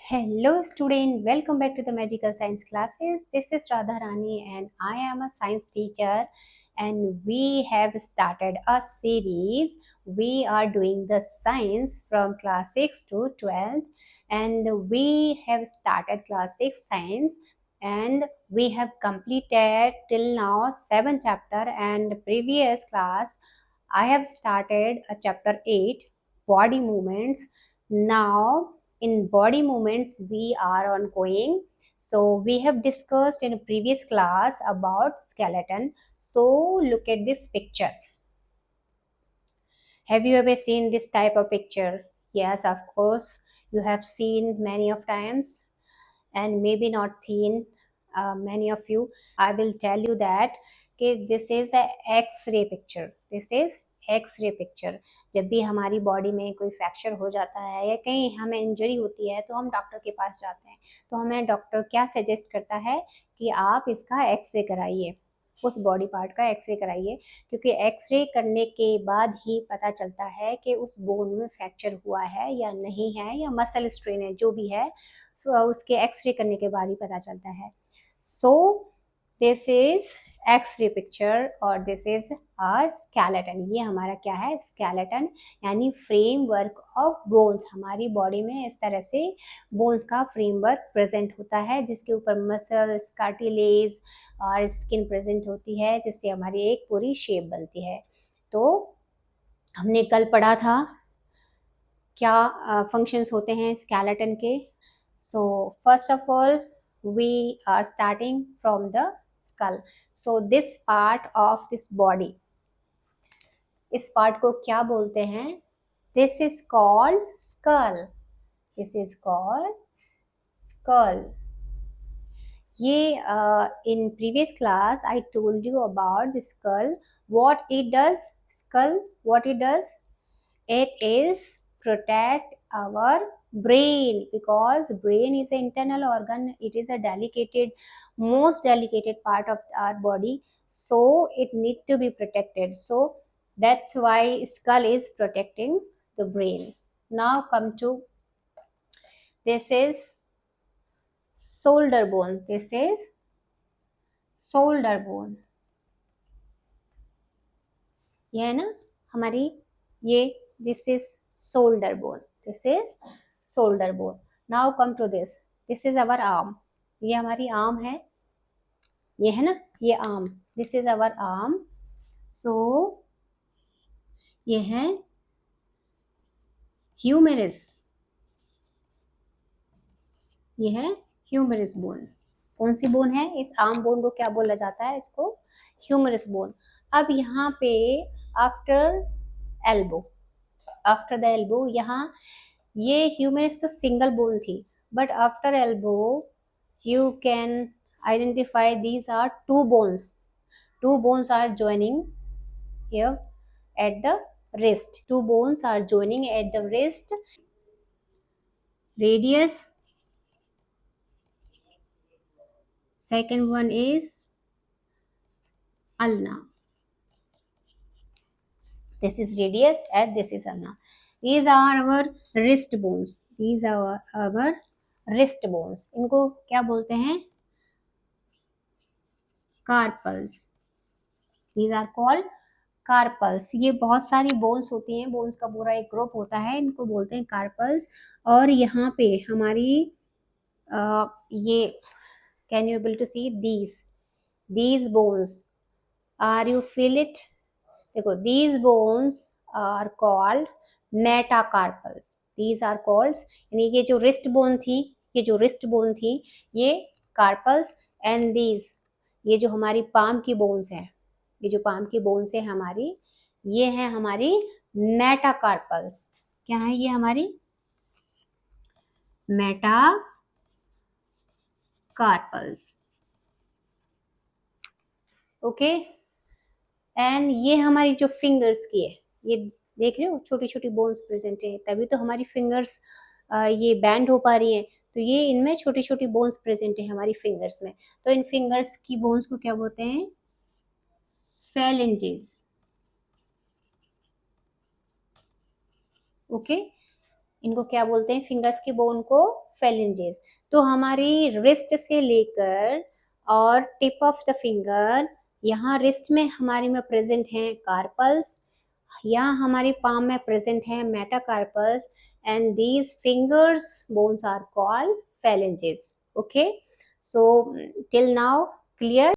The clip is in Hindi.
Hello student, welcome back to the Magical Science classes. This is Radha Rani and I am a science teacher and we have started a series. We are doing the science from class 6 to 12th and we have started class 6 science and we have completed till now 7 chapter and previous class I have started a chapter 8 body movements. Now in body movements we are ongoing, so we have discussed in a previous class about skeleton. So look at this picture. Have you ever seen this type of picture? Yes, of course you have seen many of times and maybe not seen many of you. I will tell you that this is a x-ray picture. This is x-ray picture. जब भी हमारी बॉडी में कोई फ्रैक्चर हो जाता है या कहीं हमें इंजरी होती है तो हम डॉक्टर के पास जाते हैं, तो हमें डॉक्टर क्या सजेस्ट करता है कि आप इसका एक्स-रे कराइए, उस बॉडी पार्ट का एक्स-रे कराइए, क्योंकि एक्स-रे करने के बाद ही पता चलता है कि उस बोन में फ्रैक्चर हुआ है या नहीं है या मसल स्ट्रेन है, जो भी है उसके एक्स-रे करने के बाद ही पता चलता है. So this is x-ray picture और दिस इज आवर स्केलेटन. ये हमारा क्या है? स्केलेटन, यानी फ्रेमवर्क ऑफ बोन्स. हमारी बॉडी में इस तरह से बोन्स का फ्रेमवर्क प्रेजेंट होता है, जिसके ऊपर मसल्स, कार्टिलेज और स्किन प्रेजेंट होती है, जिससे हमारी एक पूरी शेप बनती है. तो हमने कल पढ़ा था क्या फंक्शंस होते हैं स्केलेटन के. So first of all, we are starting from the skull. So this part of this body, इस part को क्या बोलते हैं? This is called skull. This is called skull. ये in previous class I told you about the skull. What it does? Skull, what it does? It is protect our brain, because brain is an internal organ. It is a most delicate part of our body, so it need to be protected. So that's why skull is protecting the brain. Now come to this is shoulder bone. This is shoulder bone. ये है ना हमारी, ये this is shoulder bone. This is shoulder bone. Now come to this. This is our arm. ये हमारी आर्म है, ये है ना, ये arm. This is our arm. So ये है ह्यूमेरस. ये है ह्यूमेरस बोन. कौन सी बोन है? इस आर्म बोन को क्या बोला जाता है? इसको ह्यूमेरस बोन. अब यहाँ पे after elbow, after the elbow, यहाँ ये ह्यूमेरस तो सिंगल बोन थी, but after elbow you can identify these are two bones. Two bones are joining here at the wrist. Two bones are joining at the wrist. Radius. Second one is ulna. This is radius and this is ulna. These are our wrist bones. These are our wrist bones. इनको क्या बोलते हैं? Carpals. These are called carpals. ये बहुत सारी बोन्स होती हैं, बोन्स का पूरा एक ग्रुप होता है, इनको बोलते हैं कार्पल्स. और यहाँ पे हमारी ये can you able to see these bones, are you feel it? देखो, these bones are called metacarpals. These are called, यानी ये जो रिस्ट बोन थी, ये जो रिस्ट बोन थी, ये कार्पल्स. एंड these, ये जो हमारी पाम की बोन्स है, ये जो पाम की बोन्स है हमारी, ये है हमारी मेटाकार्पल्स. क्या है ये? हमारी मेटाकार्पल्स. ओके. एंड ये हमारी जो फिंगर्स की है, ये देख रहे हो छोटी छोटी बोन्स प्रेजेंट है, तभी तो हमारी फिंगर्स ये बैंड हो पा रही हैं. तो ये इनमें छोटी छोटी बोन्स प्रेजेंट है हमारी फिंगर्स में. तो इन फिंगर्स की बोन्स को क्या बोलते हैं? phalanges. ओके. इनको क्या बोलते हैं, फिंगर्स के बोन को phalanges। तो हमारी रिस्ट से लेकर और टिप ऑफ द फिंगर, यहाँ रिस्ट में हमारी में प्रेजेंट है कार्पल्स, यहाँ हमारी पाम में प्रेजेंट है metacarpals, and these fingers bones are called phalanges। Okay, so till now clear.